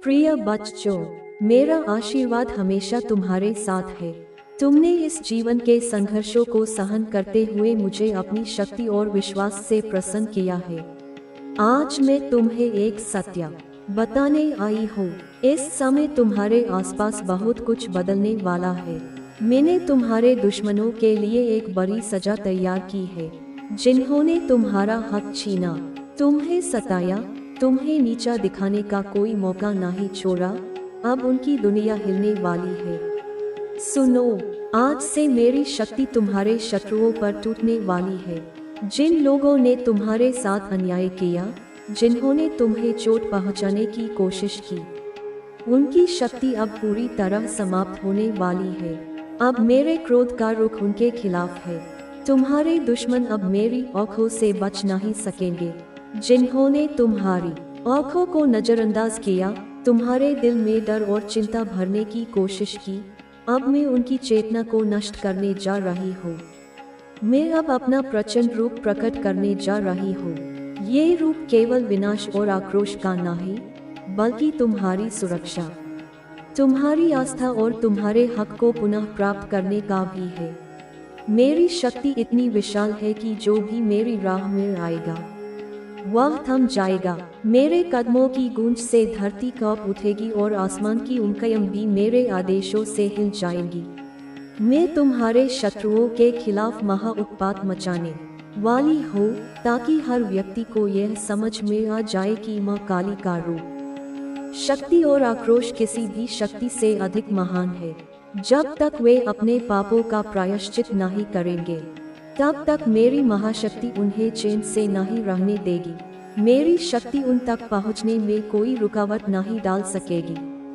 प्रिय बच्चों, मेरा आशीर्वाद हमेशा तुम्हारे साथ है। तुमने इस जीवन के संघर्षों को सहन करते हुए मुझे अपनी शक्ति और विश्वास से प्रसन्न किया है। आज मैं तुम्हें एक सत्य बताने आई हूँ। इस समय तुम्हारे आसपास बहुत कुछ बदलने वाला है। मैंने तुम्हारे दुश्मनों के लिए एक बड़ी सजा तैयार की है। जिन्होंने तुम्हारा हक छीना, तुम्हें सताया, तुम्हें नीचा दिखाने का कोई मौका नहीं छोड़ा, अब उनकी दुनिया हिलने वाली है। सुनो, आज से मेरी शक्ति तुम्हारे शत्रुओं पर टूटने वाली है। जिन लोगों ने तुम्हारे साथ अन्याय किया, जिन्होंने तुम्हें चोट पहुंचाने की कोशिश की, उनकी शक्ति अब पूरी तरह समाप्त होने वाली है। अब मेरे क्रोध का रुख उनके खिलाफ है। तुम्हारे दुश्मन अब मेरी आंखों से बच नहीं सकेंगे। जिन्होंने तुम्हारी आंखों को नजरअंदाज किया, तुम्हारे दिल में डर और चिंता भरने की कोशिश की, अब मैं उनकी चेतना को नष्ट करने जा रही हूँ। मैं अब अपना प्रचंड रूप प्रकट करने जा रही हूँ। ये रूप केवल विनाश और आक्रोश का नहीं, बल्कि तुम्हारी सुरक्षा, तुम्हारी आस्था और तुम्हारे हक को पुनः प्राप्त करने का भी है। मेरी शक्ति इतनी विशाल है कि जो भी मेरी राह में आएगा वह थम जाएगा। मेरे कदमों की गूंज से धरती कांप उठेगी और आसमान की उंकाइयां भी मेरे आदेशों से हिल जाएंगी। मैं तुम्हारे शत्रुओं के खिलाफ महा उत्पात मचाने वाली हूँ, ताकि हर व्यक्ति को यह समझ में आ जाए कि माँ काली का रूप, शक्ति और आक्रोश किसी भी शक्ति से अधिक महान है। जब तक वे अपने पापों का प्रायश्चित नहीं करेंगे, तब तक मेरी महाशक्ति उन्हें चैन से नहीं रहने देगी। मेरी शक्ति उन तक पहुंचने में कोई रुकावट नहीं डाल सकेगी।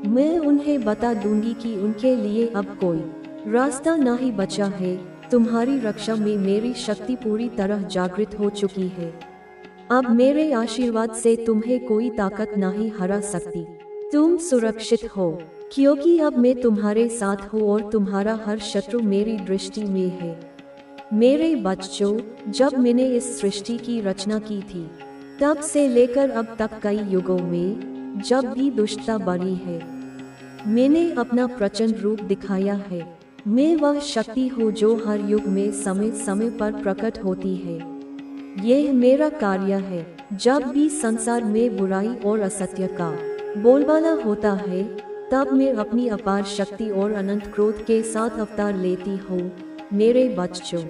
मैं उन्हें बता दूंगी कि उनके लिए अब कोई रास्ता नहीं बचा है। तुम्हारी रक्षा में मेरी शक्ति पूरी तरह जागृत हो चुकी है। अब मेरे आशीर्वाद से तुम्हें कोई ताकत नहीं हरा सकती। तुम सुरक्षित हो, क्योंकि अब मैं तुम्हारे साथ हूँ और तुम्हारा हर शत्रु मेरी दृष्टि में है। मेरे बच्चों, जब मैंने इस सृष्टि की रचना की थी, तब से लेकर अब तक कई युगों में जब भी दुष्टता बढ़ी है, मैंने अपना प्रचंड रूप दिखाया है। मैं वह शक्ति हूँ जो हर युग में समय समय पर प्रकट होती है। यह मेरा कार्य है। जब भी संसार में बुराई और असत्य का बोलबाला होता है, तब मैं अपनी अपार शक्ति और अनंत क्रोध के साथ अवतार लेती हूँ। मेरे बच्चों,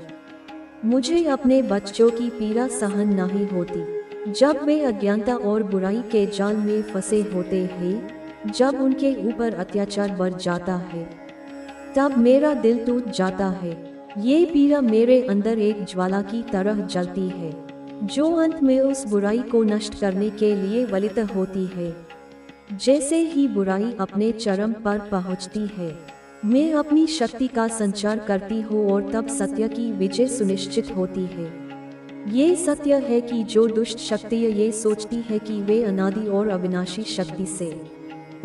मुझे अपने बच्चों की पीड़ा सहन नहीं होती। जब वे अज्ञानता और बुराई के जाल में फंसे होते हैं, जब उनके ऊपर अत्याचार बढ़ जाता है, तब मेरा दिल टूट जाता है। ये पीड़ा मेरे अंदर एक ज्वाला की तरह जलती है, जो अंत में उस बुराई को नष्ट करने के लिए वलित होती है। जैसे ही बुराई अपने चरम पर पहुंचती है, मैं अपनी शक्ति का संचार करती हूँ और तब सत्य की विजय सुनिश्चित होती है। ये सत्य है कि जो दुष्ट शक्तियाँ ये सोचती है कि वे अनादि और अविनाशी शक्ति से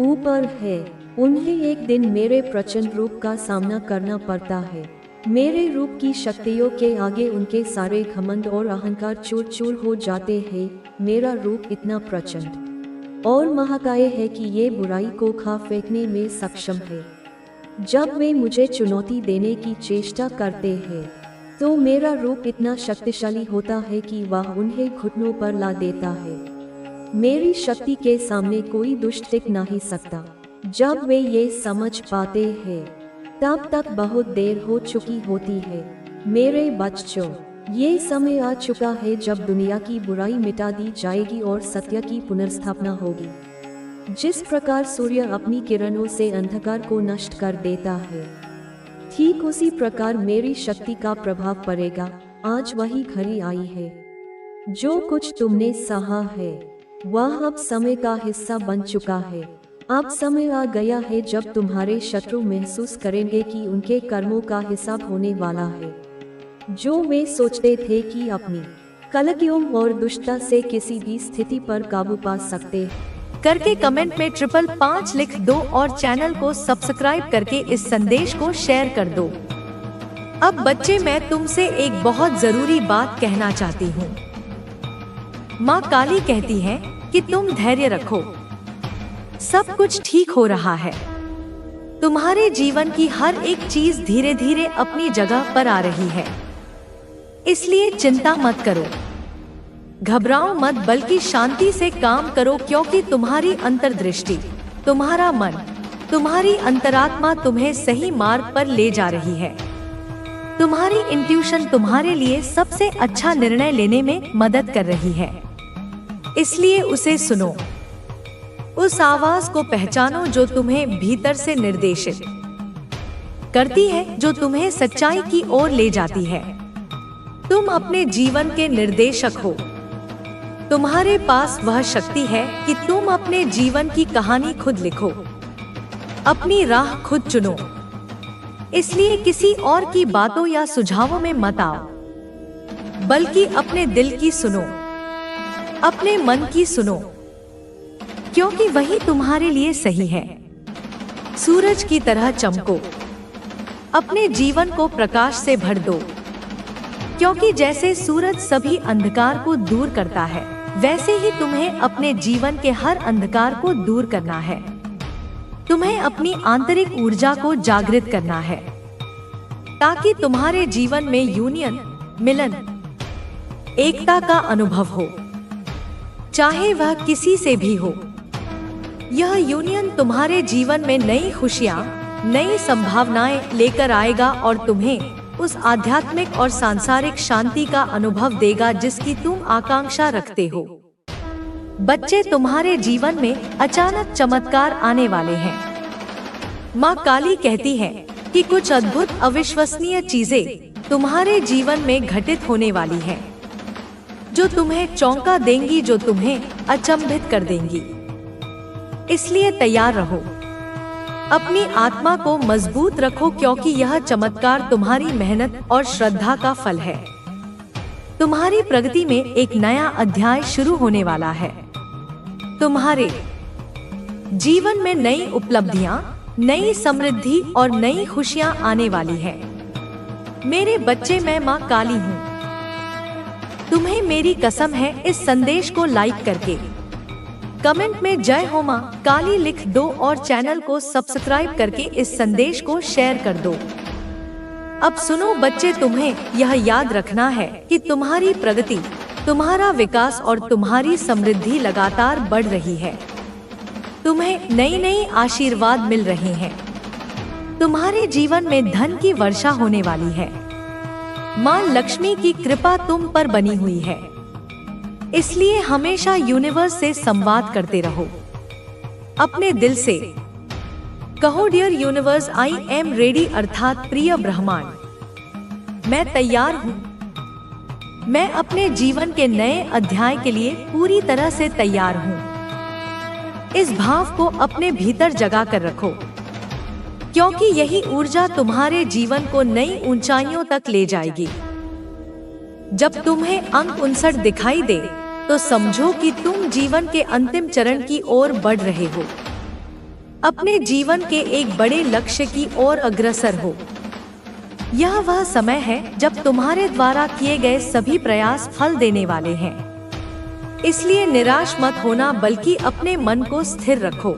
ऊपर है, उन्हें एक दिन मेरे प्रचंड रूप का सामना करना पड़ता है। मेरे रूप की शक्तियों के आगे उनके सारे घमंड और अहंकार चूर चूर हो जाते हैं। मेरा रूप इतना प्रचंड और महाकाय है कि ये बुराई को खा फेंकने में सक्षम है। जब वे मुझे चुनौती देने की चेष्टा करते हैं, तो मेरा रूप इतना शक्तिशाली होता है कि वह उन्हें घुटनों पर ला देता है। मेरी शक्ति के सामने कोई दुष्ट टिक नहीं सकता। जब वे ये समझ पाते हैं, तब तक बहुत देर हो चुकी होती है। मेरे बच्चों, ये समय आ चुका है जब दुनिया की बुराई मिटा दी जाएगी और सत्य की पुनर्स्थापना होगी। जिस प्रकार सूर्य अपनी किरणों से अंधकार को नष्ट कर देता है, ठीक उसी प्रकार मेरी शक्ति का प्रभाव पड़ेगा। आज वही घड़ी आई है। जो कुछ तुमने सहा है, वह अब समय का हिस्सा बन चुका है। अब समय आ गया है जब तुम्हारे शत्रु महसूस करेंगे कि उनके कर्मों का हिसाब होने वाला है। जो वे सोचते थे कि अपनी कलयुग और दुष्टता से किसी भी स्थिति पर काबू पा सकते करके कमेंट में 555 लिख दो और चैनल को सब्सक्राइब करके इस संदेश को शेयर कर दो। अब बच्चे, मैं तुमसे एक बहुत जरूरी बात कहना चाहती हूँ। माँ काली कहती है कि तुम धैर्य रखो। सब कुछ ठीक हो रहा है। तुम्हारे जीवन की हर एक चीज धीरे धीरे अपनी जगह पर आ रही है, इसलिए चिंता मत करो, घबराओ मत, बल्कि शांति से काम करो, क्योंकि तुम्हारी अंतर्दृष्टि, तुम्हारा मन, तुम्हारी अंतरात्मा तुम्हें सही मार्ग पर ले जा रही है। तुम्हारी इंट्यूशन तुम्हारे लिए सबसे अच्छा निर्णय लेने में मदद कर रही है, इसलिए उसे सुनो। उस आवाज को पहचानो जो तुम्हें भीतर से निर्देशित करती है, जो तुम्हें सच्चाई की ओर ले जाती है। तुम अपने जीवन के निर्देशक हो। तुम्हारे पास वह शक्ति है कि तुम अपने जीवन की कहानी खुद लिखो, अपनी राह खुद चुनो। इसलिए किसी और की बातों या सुझावों में मत आओ, बल्कि अपने दिल की सुनो, अपने मन की सुनो, क्योंकि वही तुम्हारे लिए सही है। सूरज की तरह चमको, अपने जीवन को प्रकाश से भर दो, क्योंकि जैसे सूरज सभी अंधकार को दूर करता है, वैसे ही तुम्हें अपने जीवन के हर अंधकार को दूर करना है। तुम्हें अपनी आंतरिक ऊर्जा को जागृत करना है, ताकि तुम्हारे जीवन में यूनियन, मिलन, एकता का अनुभव हो, चाहे वह किसी से भी हो। यह यूनियन तुम्हारे जीवन में नई खुशियाँ, नई संभावनाएं लेकर आएगा और तुम्हें उस आध्यात्मिक और सांसारिक शांति का अनुभव देगा जिसकी तुम आकांक्षा रखते हो। बच्चे, तुम्हारे जीवन में अचानक चमत्कार आने वाले हैं। माँ काली कहती है कि कुछ अद्भुत, अविश्वसनीय चीजें तुम्हारे जीवन में घटित होने वाली हैं, जो तुम्हें चौंका देंगी, जो तुम्हें अचंभित कर देंगी। इसलिए तैयार रहो, अपनी आत्मा को मजबूत रखो, क्योंकि यह चमत्कार तुम्हारी मेहनत और श्रद्धा का फल है। तुम्हारी प्रगति में एक नया अध्याय शुरू होने वाला है। तुम्हारे जीवन में नई उपलब्धियां, नई समृद्धि और नई खुशियां आने वाली है। मेरे बच्चे, मैं माँ काली हूँ। तुम्हें मेरी कसम है, इस संदेश को लाइक करके कमेंट में जय हो माँ काली लिख दो और चैनल को सब्सक्राइब करके इस संदेश को शेयर कर दो। अब सुनो बच्चे, तुम्हें यह याद रखना है कि तुम्हारी प्रगति, तुम्हारा विकास और तुम्हारी समृद्धि लगातार बढ़ रही है। तुम्हें नई नई आशीर्वाद मिल रहे हैं। तुम्हारे जीवन में धन की वर्षा होने वाली है। माँ लक्ष्मी की कृपा तुम पर बनी हुई है। इसलिए हमेशा यूनिवर्स से संवाद करते रहो। अपने दिल से कहो, dear universe, I am ready, अर्थात प्रिय ब्रह्मांड, मैं तैयार हूँ। मैं अपने जीवन के नए अध्याय के लिए पूरी तरह से तैयार हूँ। इस भाव को अपने भीतर जगा कर रखो, क्योंकि यही ऊर्जा तुम्हारे जीवन को नई ऊंचाइयों तक ले जाएगी। जब तुम्हें अंक 59 दिखाई दे, तो समझो कि तुम जीवन के अंतिम चरण की ओर बढ़ रहे हो। अपने जीवन के एक बड़े लक्ष्य की ओर अग्रसर हो। यह वह समय है जब तुम्हारे द्वारा किए गए सभी प्रयास फल देने वाले हैं। इसलिए निराश मत होना, बल्कि अपने मन को स्थिर रखो,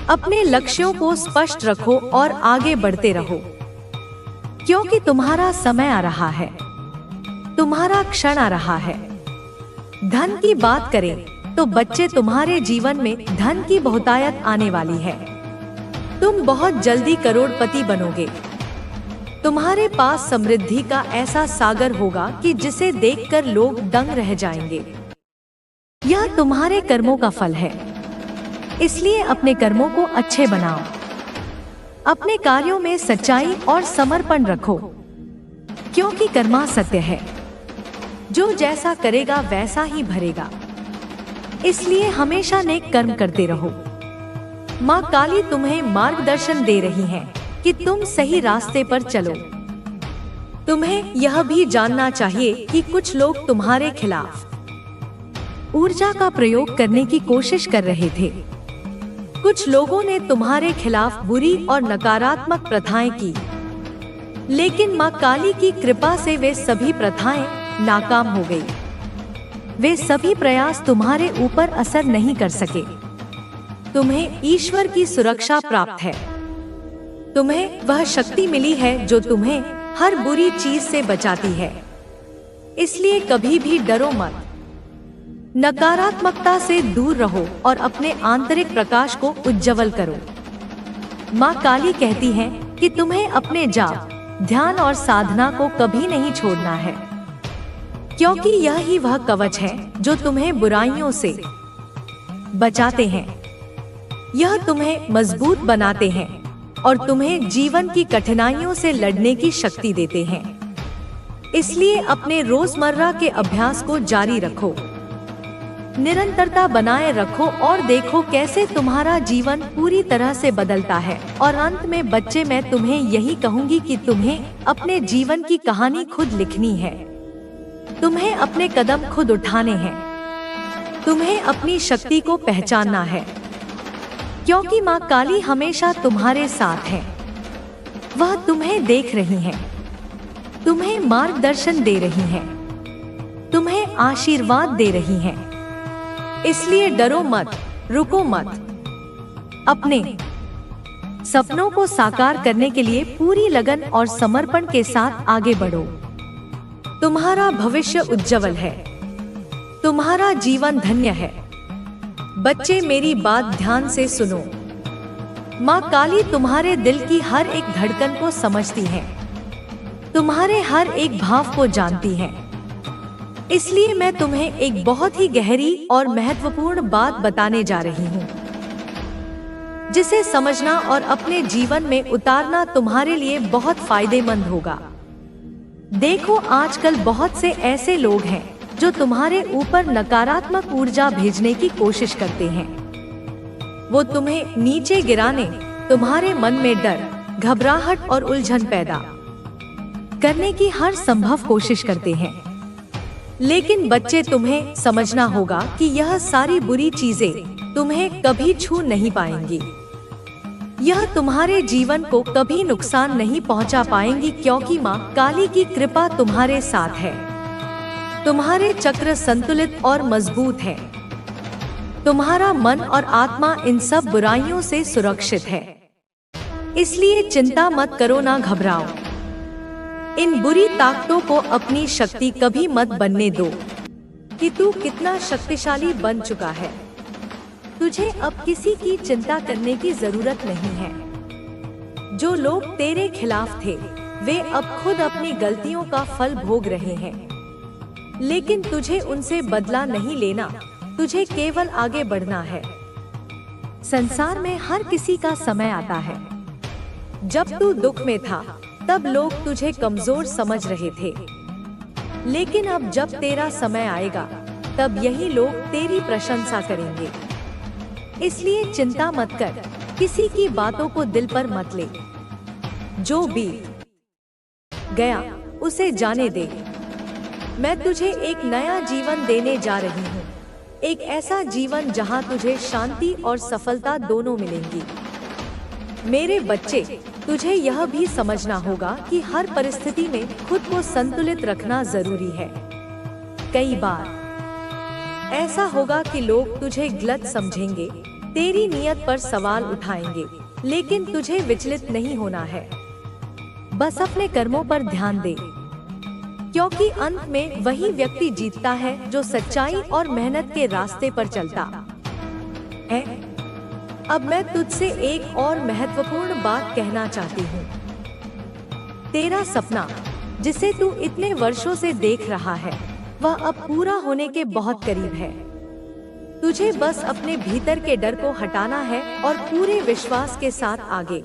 अपने लक्ष्यों को स्पष्ट रखो और आगे बढ़ते रहो, क्योंकि तुम्हारा समय आ रहा है, तुम्हारा क्षण आ रहा है। धन की बात करें तो बच्चे, तुम्हारे जीवन में धन की बहुतायत आने वाली है। तुम बहुत जल्दी करोड़पति बनोगे। तुम्हारे पास समृद्धि का ऐसा सागर होगा कि जिसे देखकर लोग दंग रह जाएंगे। यह तुम्हारे कर्मों का फल है। इसलिए अपने कर्मों को अच्छे बनाओ। अपने कार्यों में सच्चाई और समर्पण रखो, क्योंकि कर्मा सत्य है। जो जैसा करेगा वैसा ही भरेगा। इसलिए हमेशा नेक कर्म करते रहो। माँ काली तुम्हें मार्गदर्शन दे रही है कि तुम सही रास्ते पर चलो। तुम्हें यह भी जानना चाहिए कि कुछ लोग तुम्हारे खिलाफ ऊर्जा का प्रयोग करने की कोशिश कर रहे थे। कुछ लोगों ने तुम्हारे खिलाफ बुरी और नकारात्मक प्रथाएं की, लेकिन माँ काली की कृपा से वे सभी प्रथाएं नाकाम हो गई। वे सभी प्रयास तुम्हारे ऊपर असर नहीं कर सके। तुम्हें ईश्वर की सुरक्षा प्राप्त है। तुम्हें वह शक्ति मिली है जो तुम्हें हर बुरी चीज से बचाती है। इसलिए कभी भी डरो मत। नकारात्मकता से दूर रहो और अपने आंतरिक प्रकाश को उज्जवल करो। माँ काली कहती है कि तुम्हें अपने जाप, ध्यान और साधना को कभी नहीं छोड़ना है, क्योंकि यह ही वह कवच है जो तुम्हें बुराइयों से बचाते हैं। यह तुम्हें मजबूत बनाते हैं और तुम्हें जीवन की कठिनाइयों से लड़ने की शक्ति देते हैं। इसलिए अपने रोजमर्रा के अभ्यास को जारी रखो, निरंतरता बनाए रखो और देखो कैसे तुम्हारा जीवन पूरी तरह से बदलता है। और अंत में बच्चे, मैं तुम्हें यही कहूंगी कि तुम्हें अपने जीवन की कहानी खुद लिखनी है। तुम्हें अपने कदम खुद उठाने हैं। तुम्हें अपनी शक्ति को पहचानना है, क्योंकि माँ काली हमेशा तुम्हारे साथ है। वह तुम्हें देख रही है, तुम्हें मार्गदर्शन दे रही है, तुम्हें आशीर्वाद दे रही है। इसलिए डरो मत, रुको मत। अपने सपनों को साकार करने के लिए पूरी लगन और समर्पण के साथ आगे बढ़ो। तुम्हारा भविष्य उज्जवल है, तुम्हारा जीवन धन्य है। बच्चे, मेरी बात ध्यान से सुनो। माँ काली तुम्हारे दिल की हर एक धड़कन को समझती है, तुम्हारे हर एक भाव को जानती है। इसलिए मैं तुम्हें एक बहुत ही गहरी और महत्वपूर्ण बात बताने जा रही हूँ, जिसे समझना और अपने जीवन में उतारना तुम्हारे लिए बहुत फायदेमंद होगा। देखो, आजकल बहुत से ऐसे लोग हैं जो तुम्हारे ऊपर नकारात्मक ऊर्जा भेजने की कोशिश करते हैं। वो तुम्हें नीचे गिराने, तुम्हारे मन में डर, घबराहट और उलझन पैदा करने की हर संभव कोशिश करते हैं। लेकिन बच्चे, तुम्हें समझना होगा कि यह सारी बुरी चीजें तुम्हें कभी छू नहीं पाएंगी। यह तुम्हारे जीवन को कभी नुकसान नहीं पहुंचा पाएंगी, क्योंकि माँ काली की कृपा तुम्हारे साथ है। तुम्हारे चक्र संतुलित और मजबूत है। तुम्हारा मन और आत्मा इन सब बुराइयों से सुरक्षित है। इसलिए चिंता मत करो, ना घबराओ। इन बुरी ताकतों को अपनी शक्ति कभी मत बनने दो कि तू कितना शक्तिशाली बन चुका है। तुझे अब किसी की चिंता करने की जरूरत नहीं है। जो लोग तेरे खिलाफ थे, वे अब खुद अपनी गलतियों का फल भोग रहे हैं। लेकिन तुझे उनसे बदला नहीं लेना, तुझे केवल आगे बढ़ना है। संसार में हर किसी का समय आता है। जब तू दुख में था, तब लोग तुझे कमजोर समझ रहे थे, लेकिन अब जब तेरा समय आएगा, तब यही लोग तेरी प्रशंसा करेंगे। इसलिए चिंता मत कर, किसी की बातों को दिल पर मत ले। जो बीत गया उसे जाने दे। मैं तुझे एक नया जीवन देने जा रही हूँ, एक ऐसा जीवन जहाँ तुझे शांति और सफलता दोनों मिलेंगी। मेरे बच्चे, तुझे यह भी समझना होगा कि हर परिस्थिति में खुद को संतुलित रखना जरूरी है। कई बार ऐसा होगा कि लोग तुझे गलत समझेंगे, तेरी नीयत पर सवाल उठाएंगे, लेकिन तुझे विचलित नहीं होना है। बस अपने कर्मों पर ध्यान दे, क्योंकि अंत में वही व्यक्ति जीतता है जो सच्चाई और मेहनत के रास्ते पर चलता है। अब मैं तुझसे एक और महत्वपूर्ण बात कहना चाहती हूँ। तेरा सपना, जिसे तू इतने वर्षों से देख रहा है, वह अब पूरा होने के बहुत करीब है। तुझे बस अपने भीतर के डर को हटाना है और पूरे विश्वास के साथ आगे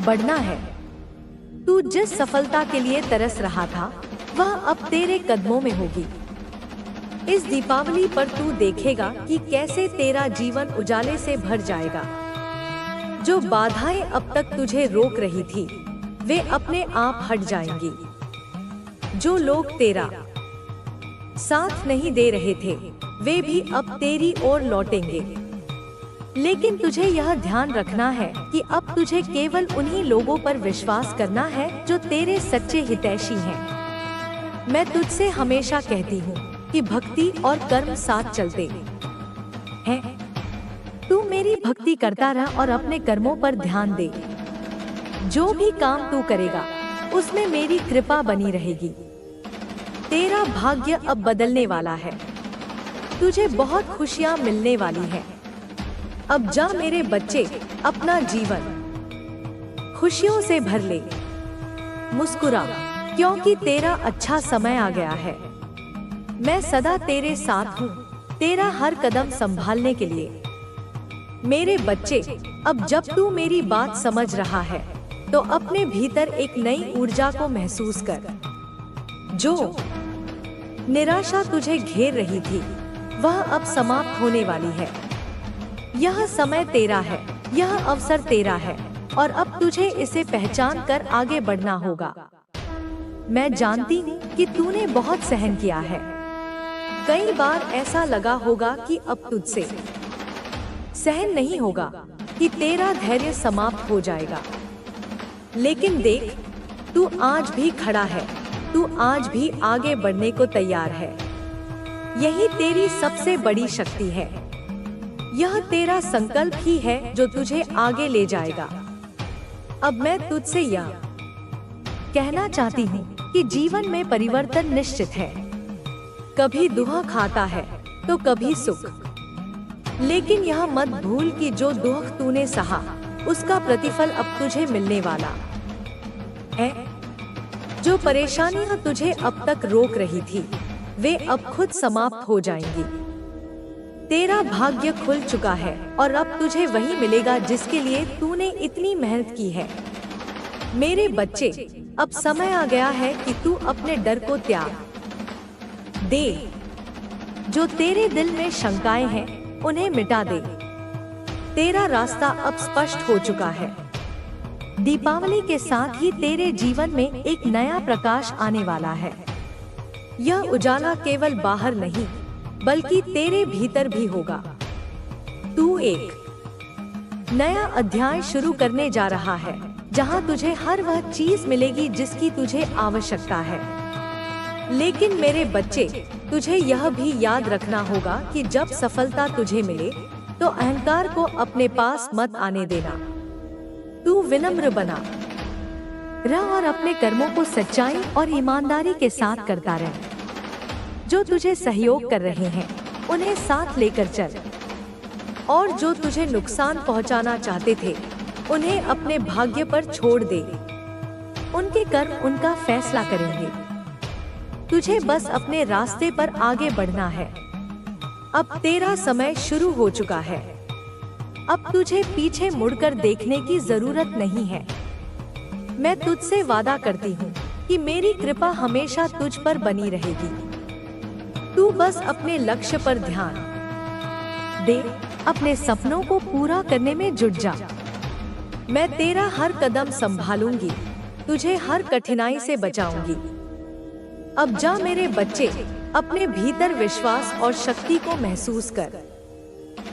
बढ़ना है। तू जिस सफलता के लिए तरस रहा था, वह अब तेरे कदमों में होगी। इस दीपावली पर तू देखेगा कि कैसे तेरा जीवन उजाले से भर जाएगा। जो बाधाएं अब तक तुझे रोक रही थी, वे अपने आप हट जाएंगी। जो लोग तेरा साथ नहीं दे रहे थे, वे भी अब तेरी ओर लौटेंगे। लेकिन तुझे यह ध्यान रखना है कि अब तुझे केवल उन्हीं लोगों पर विश्वास करना है जो तेरे सच्चे हितैषी हैं। मैं तुझसे हमेशा कहती हूँ कि भक्ति और कर्म साथ चलते हैं। तू मेरे मेरी भक्ति करता रह और अपने कर्मों पर ध्यान दे। जो भी काम तू करेगा उसमें मेरी कृपा बनी रहेगी। तेरा भाग्य अब बदलने वाला है, तुझे बहुत खुशियां मिलने वाली हैं। अब जा मेरे बच्चे, अपना जीवन खुशियों से भर ले। मुस्कुरा, क्योंकि तेरा अच्छा समय आ गया है। मैं सदा तेरे साथ हूँ, तेरा हर कदम संभालने के लिए। मेरे बच्चे, अब जब तू मेरी बात समझ रहा है तो अपने भीतर एक नई ऊर्जा को महसूस कर। जो निराशा तुझे घेर रही थी वह अब समाप्त होने वाली है। यह समय तेरा है, यह अवसर तेरा है और अब तुझे इसे पहचान कर आगे बढ़ना होगा। मैं जानती हूँ कि तूने बहुत सहन किया है। कई बार ऐसा लगा होगा कि अब तुझसे सहन नहीं होगा, कि तेरा धैर्य समाप्त हो जाएगा। लेकिन देख, तू आज भी खड़ा है, तू आज भी आगे बढ़ने को तैयार है। यही तेरी सबसे बड़ी शक्ति है। यह तेरा संकल्प ही है जो तुझे आगे ले जाएगा। अब मैं तुझसे यह कहना चाहती हूँ कि जीवन में परिवर्तन निश्चित है। कभी दुख खाता है तो कभी सुख, लेकिन यह मत भूल कि जो दुख तूने सहा उसका प्रतिफल अब तुझे मिलने वाला है। जो परेशानियां तुझे अब तक रोक रही थी वे अब खुद समाप्त हो जाएंगी। तेरा भाग्य खुल चुका है और अब तुझे वही मिलेगा जिसके लिए तूने इतनी मेहनत की है। मेरे बच्चे, अब समय आ गया है कि तू अपने डर को त्याग दे। जो तेरे दिल में शंकाएं हैं उन्हें मिटा दे। तेरा रास्ता अब स्पष्ट हो चुका है। दीपावली के साथ ही तेरे जीवन में एक नया प्रकाश आने वाला है। यह उजाला केवल बाहर नहीं बल्कि तेरे भीतर भी होगा। तू एक नया अध्याय शुरू करने जा रहा है, जहां तुझे हर वह चीज मिलेगी जिसकी तुझे आवश्यकता है। लेकिन मेरे बच्चे, तुझे यह भी याद रखना होगा कि जब सफलता तुझे मिले तो अहंकार को अपने पास मत आने देना। तू विनम्र बना रह और अपने कर्मों को सच्चाई और ईमानदारी के साथ करता रह। जो तुझे सहयोग कर रहे हैं उन्हें साथ लेकर चल, और जो तुझे नुकसान पहुंचाना चाहते थे उन्हें अपने भाग्य पर छोड़ दे। उनके कर्म उनका फैसला करेंगे। तुझे बस अपने रास्ते पर आगे बढ़ना है। अब तेरा समय शुरू हो चुका है। अब तुझे पीछे मुड़कर देखने की जरूरत नहीं है। मैं तुझसे वादा करती हूँ कि मेरी कृपा हमेशा तुझ पर बनी रहेगी। तू बस अपने लक्ष्य पर ध्यान दे, अपने सपनों को पूरा करने में जुट जा। मैं तेरा हर कदम संभालूंगी, तुझे हर कठिनाई से बचाऊंगी। अब जा मेरे बच्चे, अपने भीतर विश्वास और शक्ति को महसूस कर।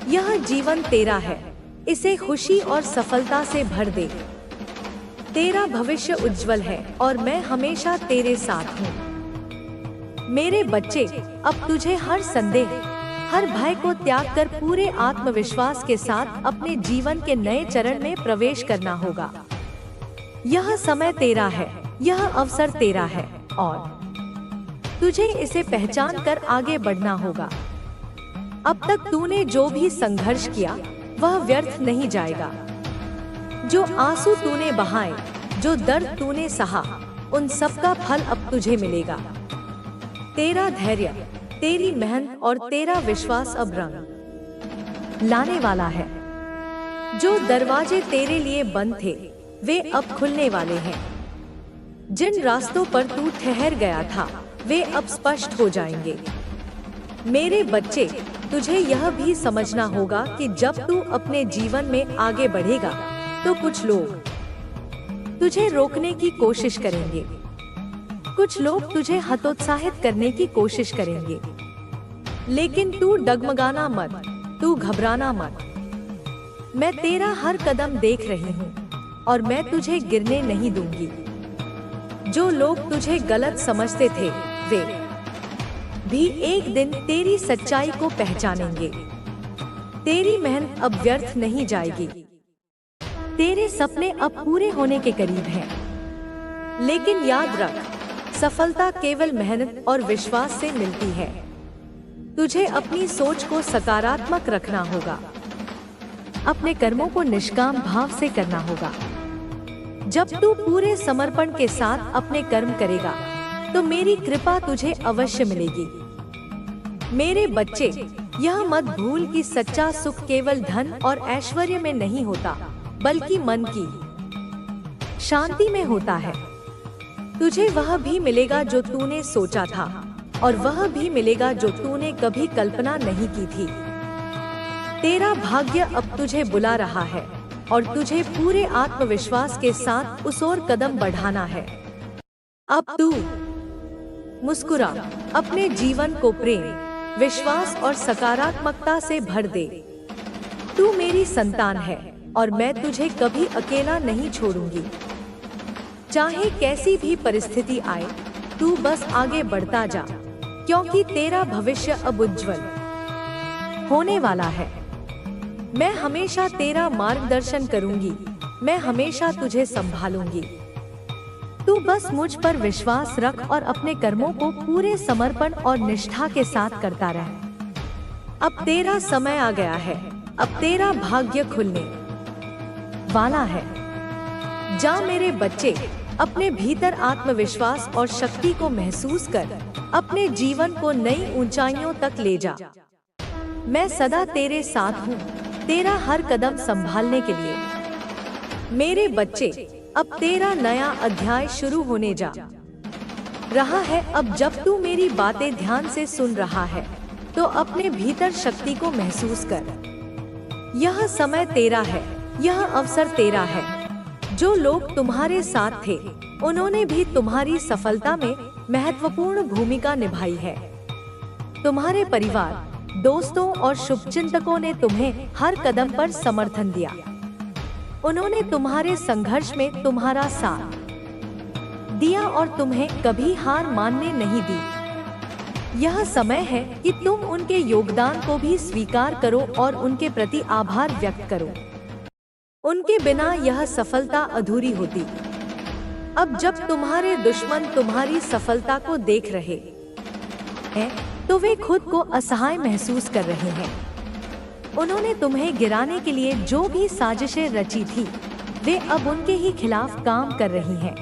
यह जीवन तेरा है, इसे खुशी और सफलता से भर दे। तेरा भविष्य उज्जवल है और मैं हमेशा तेरे साथ हूँ। मेरे बच्चे, अब तुझे हर संदेह, हर भय को त्याग कर पूरे आत्मविश्वास के साथ अपने जीवन के नए चरण में प्रवेश करना होगा। यह समय तेरा है, यह अवसर तेरा है और तुझे इसे पहचान कर आगे बढ़ना होगा। अब तक तूने जो भी संघर्ष किया वह व्यर्थ नहीं जाएगा। जो आंसू तूने बहाए, जो दर्द तूने सहा, उन सब का फल अब तुझे मिलेगा। तेरा धैर्य, तेरी मेहनत और तेरा विश्वास अब रंग लाने वाला है। जो दरवाजे तेरे लिए बंद थे वे अब खुलने वाले हैं। जिन रास्तों पर तू ठहर गया था वे अब स्पष्ट हो जाएंगे। मेरे बच्चे, तुझे यह भी समझना होगा कि जब तू अपने जीवन में आगे बढ़ेगा तो कुछ लोग तुझे रोकने की कोशिश करेंगे, कुछ लोग तुझे हतोत्साहित करने की कोशिश करेंगे। लेकिन तू डगमगाना मत, तू घबराना मत। मैं तेरा हर कदम देख रही हूँ और मैं तुझे गिरने नहीं दूंगी। जो लोग तुझे गलत समझते थे वे भी एक दिन तेरी सच्चाई को पहचानेंगे। तेरी मेहनत अब व्यर्थ नहीं जाएगी। तेरे सपने अब पूरे होने के करीब हैं। लेकिन याद रख, सफलता केवल मेहनत और विश्वास से मिलती है। तुझे अपनी सोच को सकारात्मक रखना होगा। अपने कर्मों को निष्काम भाव से करना होगा। जब तू पूरे समर्पण के साथ अपने कर्म करेगा तो मेरी कृपा तुझे अवश्य मिलेगी। मेरे बच्चे, यह मत भूल कि सच्चा सुख केवल धन और ऐश्वर्य में नहीं होता, बल्कि मन की शांति में होता है। तुझे वह भी मिलेगा जो तूने सोचा था, और वह भी मिलेगा जो तूने कभी कल्पना नहीं की थी। तेरा भाग्य अब तुझे बुला रहा है और तुझे पूरे आत्मविश्वास के साथ उस ओर कदम बढ़ाना है। अब तू मुस्कुरा, अपने जीवन को प्रेम, विश्वास और सकारात्मकता से भर दे। तू मेरी संतान है और मैं तुझे कभी अकेला नहीं छोड़ूंगी। चाहे कैसी भी परिस्थिति आए, तू बस आगे बढ़ता जा, क्योंकि तेरा भविष्य अब उज्जवल होने वाला है। मैं हमेशा तेरा मार्गदर्शन करूंगी, मैं हमेशा तुझे संभालूंगी। तू बस मुझ पर विश्वास रख और अपने कर्मों को पूरे समर्पण और निष्ठा के साथ करता रह। अब तेरा समय आ गया है, अब तेरा भाग्य खुलने वाला है। जा मेरे बच्चे, अपने भीतर आत्मविश्वास और शक्ति को महसूस कर अपने जीवन को नई ऊंचाइयों तक ले जा। मैं सदा तेरे साथ हूँ, तेरा हर कदम संभालने के लिए। मेरे बच्चे, अब तेरा नया अध्याय शुरू होने जा रहा है। अब जब तू मेरी बातें ध्यान से सुन रहा है, तो अपने भीतर शक्ति को महसूस कर। यह समय तेरा है, यह अवसर तेरा है। जो लोग तुम्हारे साथ थे, उन्होंने भी तुम्हारी सफलता में महत्वपूर्ण भूमिका निभाई है। तुम्हारे परिवार, दोस्तों और शुभचिंतकों ने तुम्हें हर कदम पर समर्थन दिया। उन्होंने तुम्हारे संघर्ष में तुम्हारा साथ दिया और तुम्हें कभी हार मानने नहीं दी। यह समय है कि तुम उनके योगदान को भी स्वीकार करो और उनके प्रति आभार व्यक्त करो। उनके बिना यह सफलता अधूरी होती। अब जब तुम्हारे दुश्मन तुम्हारी सफलता को देख रहे हैं, तो वे खुद को असहाय महसूस कर रहे हैं। उन्होंने तुम्हें गिराने के लिए जो भी साजिशें रची थी, वे अब उनके ही खिलाफ काम कर रही हैं।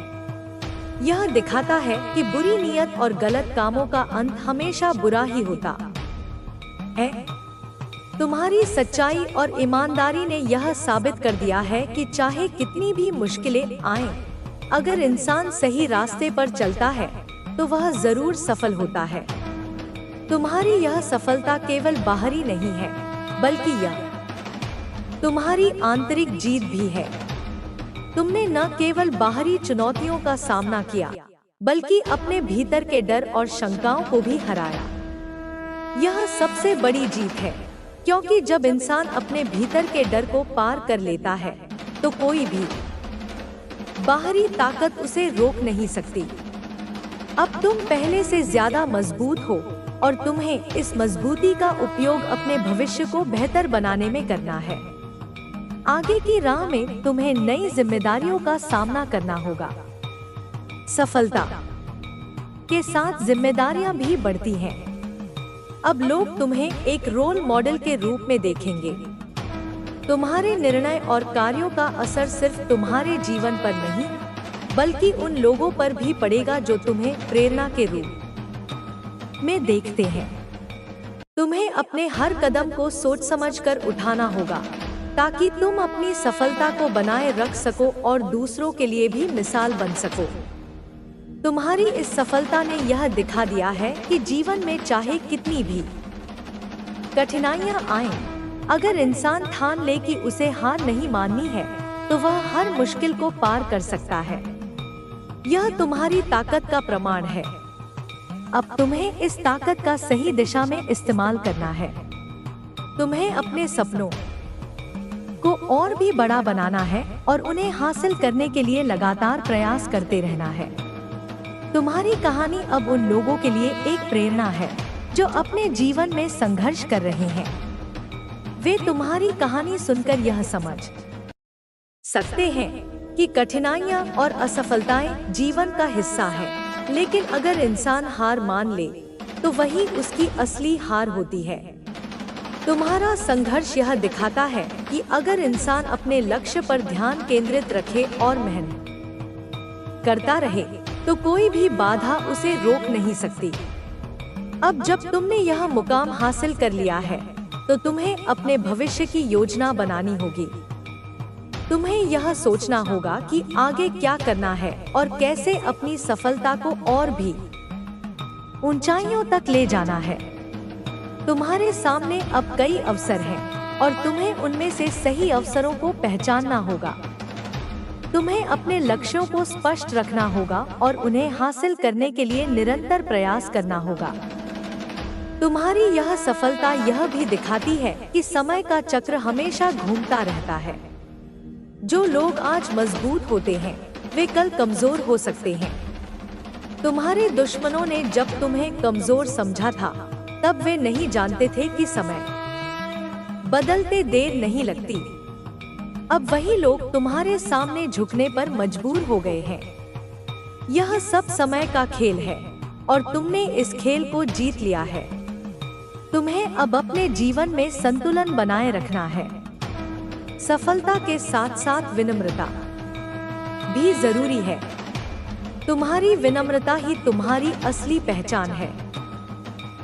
यह दिखाता है कि बुरी नीयत और गलत कामों का अंत हमेशा बुरा ही होता है। तुम्हारी सच्चाई और ईमानदारी ने यह साबित कर दिया है कि चाहे कितनी भी मुश्किलें आएं, अगर इंसान सही रास्ते पर चलता है, तो वह जरूर सफल होता है। तुम्हारी यह सफलता केवल बाहरी नहीं है, बल्कि यह तुम्हारी आंतरिक जीत भी है। तुमने न केवल बाहरी चुनौतियों का सामना किया, बल्कि अपने भीतर के डर और शंकाओं को भी हराया। यह सबसे बड़ी जीत है, क्योंकि जब इंसान अपने भीतर के डर को पार कर लेता है, तो कोई भी बाहरी ताकत उसे रोक नहीं सकती। अब तुम पहले से ज्यादा मजबूत हो और तुम्हें इस मजबूती का उपयोग अपने भविष्य को बेहतर बनाने में करना है। आगे की राह में तुम्हें नई जिम्मेदारियों का सामना करना होगा। सफलता के साथ जिम्मेदारियां भी बढ़ती हैं। अब लोग तुम्हें एक रोल मॉडल के रूप में देखेंगे। तुम्हारे निर्णय और कार्यों का असर सिर्फ तुम्हारे जीवन पर नहीं, बल्कि उन लोगों पर भी पड़ेगा जो तुम्हें प्रेरणा के रूप में देखते हैं। तुम्हें अपने हर कदम को सोच समझकर उठाना होगा, ताकि तुम अपनी सफलता को बनाए रख सको और दूसरों के लिए भी मिसाल बन सको। तुम्हारी इस सफलता ने यह दिखा दिया है कि जीवन में चाहे कितनी भी कठिनाइयां आएं, अगर इंसान ठान ले कि उसे हार नहीं माननी है, तो वह हर मुश्किल को पार कर सकता है। यह तुम्हारी ताकत का प्रमाण है। अब तुम्हें इस ताकत का सही दिशा में इस्तेमाल करना है। तुम्हें अपने सपनों को और भी बड़ा बनाना है और उन्हें हासिल करने के लिए लगातार प्रयास करते रहना है। तुम्हारी कहानी अब उन लोगों के लिए एक प्रेरणा है जो अपने जीवन में संघर्ष कर रहे हैं। वे तुम्हारी कहानी सुनकर यह समझ सकते हैं कि कठिनाइयाँ और असफलताएं जीवन का हिस्सा है, लेकिन अगर इंसान हार मान ले तो वही उसकी असली हार होती है। तुम्हारा संघर्ष यह दिखाता है कि अगर इंसान अपने लक्ष्य पर ध्यान केंद्रित रखे और मेहनत करता रहे तो कोई भी बाधा उसे रोक नहीं सकती। अब जब तुमने यह मुकाम हासिल कर लिया है तो तुम्हें अपने भविष्य की योजना बनानी होगी। तुम्हें यह सोचना होगा कि आगे क्या करना है और कैसे अपनी सफलता को और भी ऊंचाइयों तक ले जाना है। तुम्हारे सामने अब कई अवसर हैं और तुम्हें उनमें से सही अवसरों को पहचानना होगा। तुम्हें अपने लक्ष्यों को स्पष्ट रखना होगा और उन्हें हासिल करने के लिए निरंतर प्रयास करना होगा। तुम्हारी यह सफलता यह भी दिखाती है कि समय का चक्र हमेशा घूमता रहता है। जो लोग आज मजबूत होते हैं वे कल कमजोर हो सकते हैं। तुम्हारे दुश्मनों ने जब तुम्हें कमजोर समझा था तब वे नहीं जानते थे कि समय बदलते देर नहीं लगती। अब वही लोग तुम्हारे सामने झुकने पर मजबूर हो गए हैं। यह सब समय का खेल है और तुमने इस खेल को जीत लिया है। तुम्हें अब अपने जीवन में संतुलन बनाए रखना है। सफलता के साथ साथ विनम्रता भी जरूरी है। तुम्हारी विनम्रता ही तुम्हारी असली पहचान है।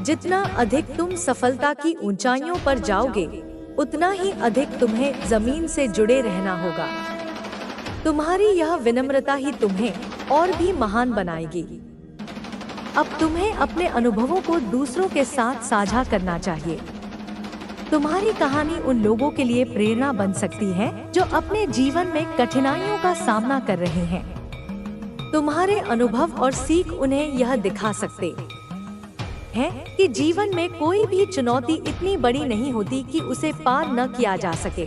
जितना अधिक तुम सफलता की ऊंचाइयों पर जाओगे उतना ही अधिक तुम्हें जमीन से जुड़े रहना होगा। तुम्हारी यह विनम्रता ही तुम्हें और भी महान बनाएगी। अब तुम्हें अपने अनुभवों को दूसरों के साथ साझा करना चाहिए। तुम्हारी कहानी उन लोगों के लिए प्रेरणा बन सकती है जो अपने जीवन में कठिनाइयों का सामना कर रहे हैं। तुम्हारे अनुभव और सीख उन्हें यह दिखा सकते हैं कि जीवन में कोई भी चुनौती इतनी बड़ी नहीं होती कि उसे पार न किया जा सके।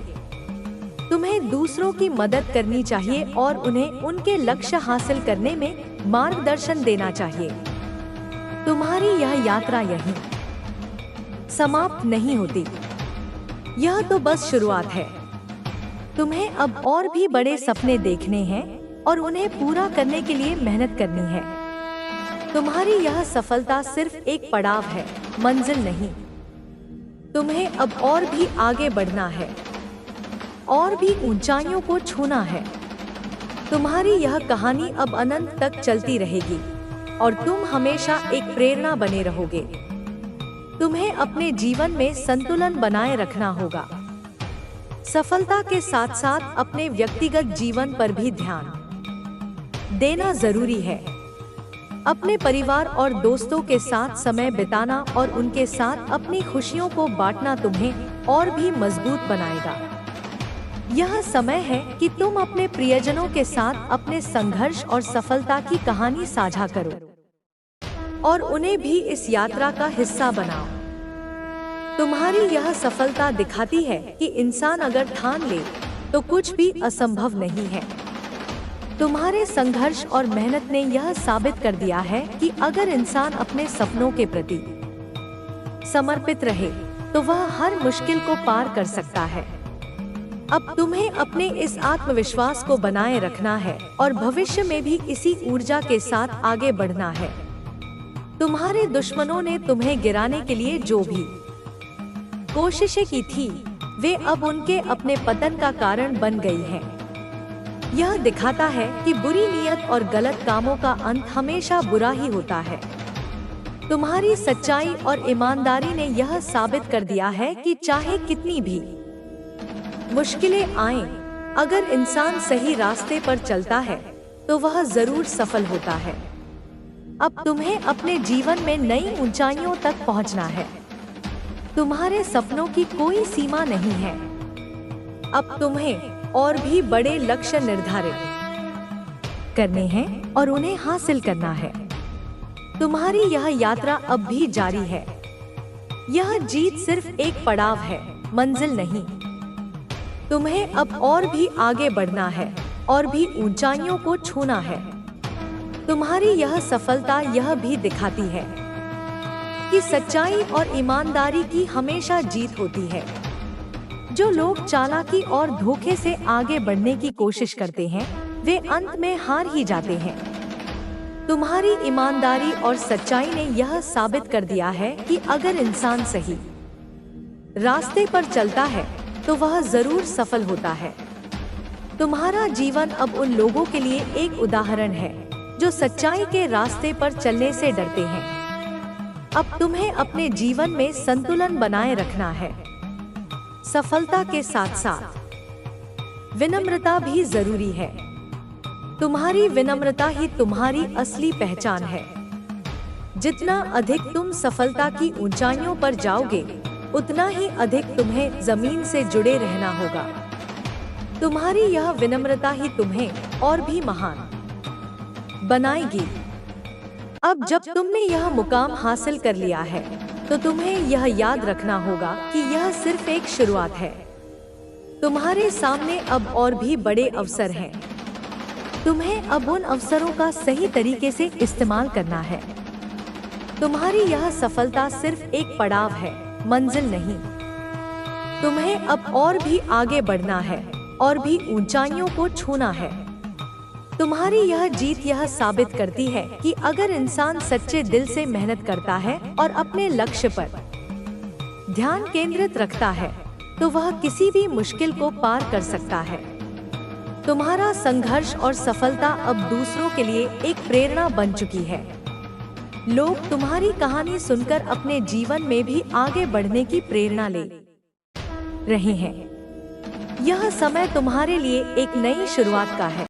तुम्हें दूसरों की मदद करनी चाहिए और उन्हें उनके लक्ष्य हासिल करने में मार्गदर्शन देना चाहिए। तुम्हारी यह यात्रा यहीं समाप्त नहीं होती। यह तो बस शुरुआत है। तुम्हें अब और भी बड़े सपने देखने हैं और उन्हें पूरा करने के लिए मेहनत करनी है। तुम्हारी यह सफलता सिर्फ एक पड़ाव है, मंजिल नहीं। तुम्हें अब और भी आगे बढ़ना है और भी ऊंचाइयों को छूना है। तुम्हारी यह कहानी अब अनंत तक चलती रहेगी और तुम हमेशा एक प्रेरणा बने रहोगे। तुम्हें अपने जीवन में संतुलन बनाए रखना होगा। सफलता के साथ साथ अपने व्यक्तिगत जीवन पर भी ध्यान देना जरूरी है। अपने परिवार और दोस्तों के साथ समय बिताना और उनके साथ अपनी खुशियों को बांटना तुम्हें और भी मजबूत बनाएगा। यह समय है कि तुम अपने प्रियजनों के साथ अपने संघर्ष और सफलता की कहानी साझा करो और उन्हें भी इस यात्रा का हिस्सा बनाओ। तुम्हारी यह सफलता दिखाती है कि इंसान अगर ठान ले तो कुछ भी असंभव नहीं है। तुम्हारे संघर्ष और मेहनत ने यह साबित कर दिया है कि अगर इंसान अपने सपनों के प्रति समर्पित रहे तो वह हर मुश्किल को पार कर सकता है। अब तुम्हें अपने इस आत्मविश्वास को बनाए रखना है और भविष्य में भी इसी ऊर्जा के साथ आगे बढ़ना है। तुम्हारे दुश्मनों ने तुम्हें गिराने के लिए जो भी कोशिशें की थी वे अब उनके अपने पतन का कारण बन गई हैं। यह दिखाता है कि बुरी नीयत और गलत कामों का अंत हमेशा बुरा ही होता है। तुम्हारी सच्चाई और ईमानदारी ने यह साबित कर दिया है कि चाहे कितनी भी मुश्किलें आएं, अगर इंसान सही रास्ते पर चलता है तो वह जरूर सफल होता है। अब तुम्हें अपने जीवन में नई ऊंचाइयों तक पहुंचना है। तुम्हारे सपनों की कोई सीमा नहीं है। अब तुम्हें और भी बड़े लक्ष्य निर्धारित करने हैं और उन्हें हासिल करना है। तुम्हारी यह यात्रा अब भी जारी है। यह जीत सिर्फ एक पड़ाव है, मंजिल नहीं। तुम्हें अब और भी आगे बढ़ना है और भी ऊंचाइयों को छूना है। तुम्हारी यह सफलता यह भी दिखाती है कि सच्चाई और ईमानदारी की हमेशा जीत होती है। जो लोग चालाकी और धोखे से आगे बढ़ने की कोशिश करते हैं, वे अंत में हार ही जाते हैं। तुम्हारी ईमानदारी और सच्चाई ने यह साबित कर दिया है कि अगर इंसान सही रास्ते पर चलता है तो वह जरूर सफल होता है। तुम्हारा जीवन अब उन लोगों के लिए एक उदाहरण है जो सच्चाई के रास्ते पर चलने से डरते हैं। अब तुम्हें अपने जीवन में संतुलन बनाए रखना है। सफलता के साथ साथ विनम्रता भी जरूरी है। तुम्हारी विनम्रता ही तुम्हारी असली पहचान है। जितना अधिक तुम सफलता की ऊंचाइयों पर जाओगे, उतना ही अधिक तुम्हें जमीन से जुड़े रहना होगा। तुम्हारी यह विनम्रता ही तुम्हें और भी महान बनाएगी। अब जब तुमने यह मुकाम हासिल कर लिया है, तो तुम्हें यह याद रखना होगा कि यह सिर्फ एक शुरुआत है। तुम्हारे सामने अब और भी बड़े अवसर हैं। तुम्हें अब उन अवसरों का सही तरीके से इस्तेमाल करना है। तुम्हारी यह सफलता सिर्फ एक पड़ाव है, मंजिल नहीं। तुम्हें अब और भी आगे बढ़ना है और भी ऊंचाइयों को छूना है। तुम्हारी यह जीत यह साबित करती है कि अगर इंसान सच्चे दिल से मेहनत करता है और अपने लक्ष्य पर ध्यान केंद्रित रखता है, तो वह किसी भी मुश्किल को पार कर सकता है। तुम्हारा संघर्ष और सफलता अब दूसरों के लिए एक प्रेरणा बन चुकी है। लोग तुम्हारी कहानी सुनकर अपने जीवन में भी आगे बढ़ने की प्रेरणा ले रहे हैं। यह समय तुम्हारे लिए एक नई शुरुआत का है।